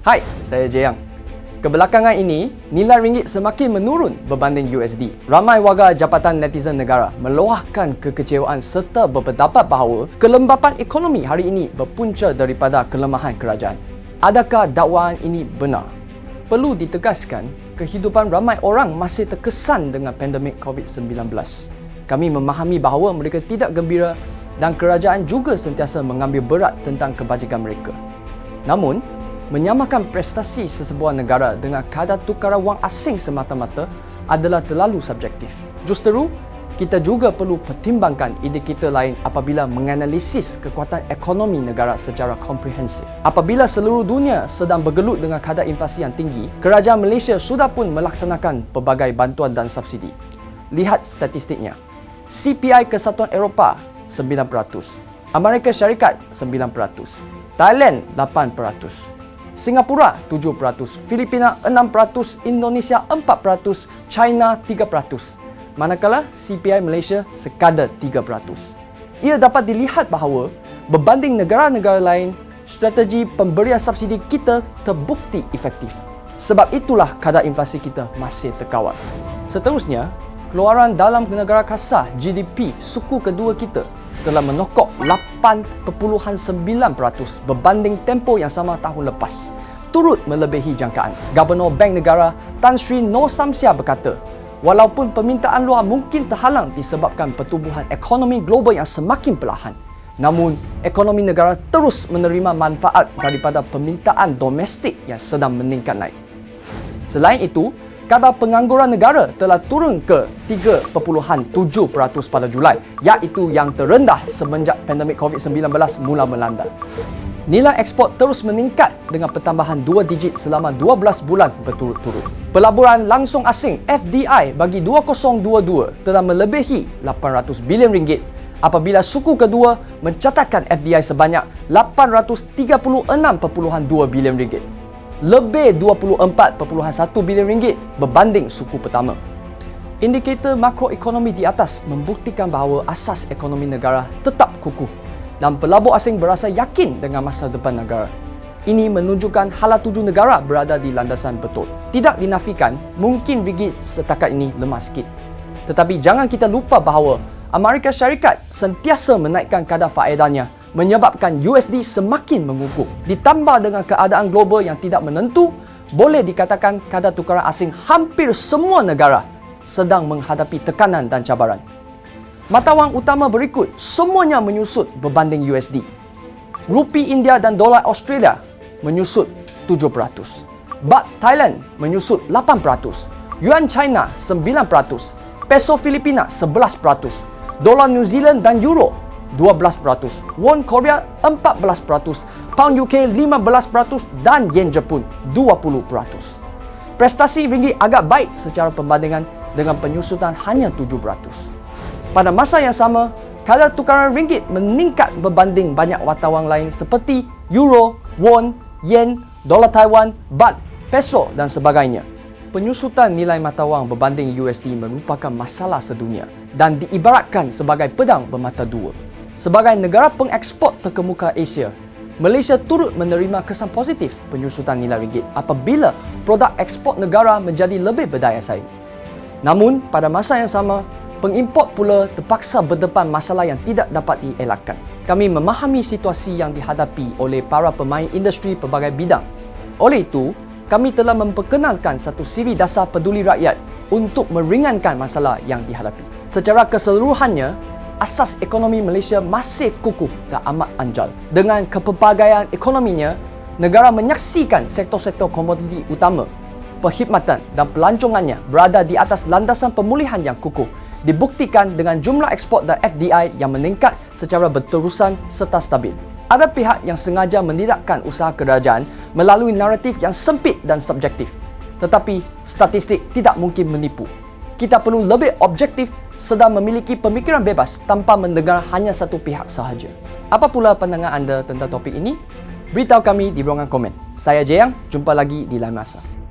Hai, saya Jayang. Kebelakangan ini, nilai ringgit semakin menurun berbanding USD. Ramai warga jabatan netizen negara meluahkan kekecewaan serta berpendapat bahawa kelembapan ekonomi hari ini berpunca daripada kelemahan kerajaan. Adakah dakwaan ini benar? Perlu ditegaskan, kehidupan ramai orang masih terkesan dengan pandemik COVID-19. Kami memahami bahawa mereka tidak gembira dan kerajaan juga sentiasa mengambil berat tentang kebajikan mereka. Namun, menyamakan prestasi sesebuah negara dengan kadar tukaran wang asing semata-mata adalah terlalu subjektif. Justeru, kita juga perlu pertimbangkan indikator lain apabila menganalisis kekuatan ekonomi negara secara komprehensif. Apabila seluruh dunia sedang bergelut dengan kadar inflasi yang tinggi, kerajaan Malaysia sudah pun melaksanakan pelbagai bantuan dan subsidi. Lihat statistiknya. CPI Kesatuan Eropah 9%, Amerika Syarikat 9%, Thailand 8%, Singapura 7%, Filipina 6%, Indonesia 4%, China 3%. Manakala CPI Malaysia sekadar 3%. Ia dapat dilihat bahawa berbanding negara-negara lain, strategi pemberian subsidi kita terbukti efektif. Sebab itulah kadar inflasi kita masih terkawal. Seterusnya, keluaran dalam negara kasar GDP suku kedua kita telah menokok 8.9% berbanding tempoh yang sama tahun lepas, turut melebihi jangkaan. Gubernur Bank Negara Tan Sri Noor Samsia berkata, walaupun permintaan luar mungkin terhalang disebabkan pertumbuhan ekonomi global yang semakin perlahan, namun ekonomi negara terus menerima manfaat daripada permintaan domestik yang sedang meningkat naik. Selain itu, kadar pengangguran negara telah turun ke 3.7% pada Julai, iaitu yang terendah semenjak pandemik COVID-19 mula melanda. Nilai ekspor terus meningkat dengan pertambahan 2 digit selama 12 bulan berturut-turut. Pelaburan langsung asing FDI bagi 2022 telah melebihi 800 bilion ringgit apabila suku kedua mencatatkan FDI sebanyak 836.2 bilion ringgit. Lebih 24.1 bilion ringgit berbanding suku pertama. Indikator makroekonomi di atas membuktikan bahawa asas ekonomi negara tetap kukuh dan pelabur asing berasa yakin dengan masa depan negara. Ini menunjukkan hala tuju negara berada di landasan betul. Tidak dinafikan, mungkin ringgit setakat ini lemah sikit. Tetapi jangan kita lupa bahawa Amerika Syarikat sentiasa menaikkan kadar faedahnya, menyebabkan USD semakin mengukuh. Ditambah dengan keadaan global yang tidak menentu, boleh dikatakan kadar tukaran asing hampir semua negara sedang menghadapi tekanan dan cabaran. Mata wang utama berikut semuanya menyusut berbanding USD. Rupi India dan dolar Australia menyusut 7%. Baht Thailand menyusut 8%. Yuan China 9%. Peso Filipina 11%. Dolar New Zealand dan Euro 12%, Won Korea 14%, Pound UK 15% dan Yen Jepun 20%. Prestasi ringgit agak baik secara perbandingan dengan penyusutan hanya 7%. Pada masa yang sama, kadar tukaran ringgit meningkat berbanding banyak mata wang lain seperti Euro, Won, Yen, Dolar Taiwan, Baht, Peso dan sebagainya. Penyusutan nilai mata wang berbanding USD merupakan masalah sedunia dan diibaratkan sebagai pedang bermata dua. Sebagai negara pengeksport terkemuka Asia, Malaysia turut menerima kesan positif penyusutan nilai ringgit apabila produk ekspor negara menjadi lebih berdaya saing. Namun, pada masa yang sama, pengimport pula terpaksa berdepan masalah yang tidak dapat dielakkan. Kami memahami situasi yang dihadapi oleh para pemain industri pelbagai bidang. Oleh itu, kami telah memperkenalkan satu siri dasar peduli rakyat untuk meringankan masalah yang dihadapi. Secara keseluruhannya, asas ekonomi Malaysia masih kukuh dan amat anjal. Dengan kepelbagaian ekonominya, negara menyaksikan sektor-sektor komoditi utama, perkhidmatan dan pelancongannya berada di atas landasan pemulihan yang kukuh, dibuktikan dengan jumlah ekspor dan FDI yang meningkat secara berterusan serta stabil. Ada pihak yang sengaja menidakkan usaha kerajaan melalui naratif yang sempit dan subjektif. Tetapi, statistik tidak mungkin menipu. Kita perlu lebih objektif sedang memiliki pemikiran bebas tanpa mendengar hanya satu pihak sahaja. Apa pula pandangan anda tentang topik ini? Beritahu kami di ruangan komen. Saya Jayang, jumpa lagi di lain masa.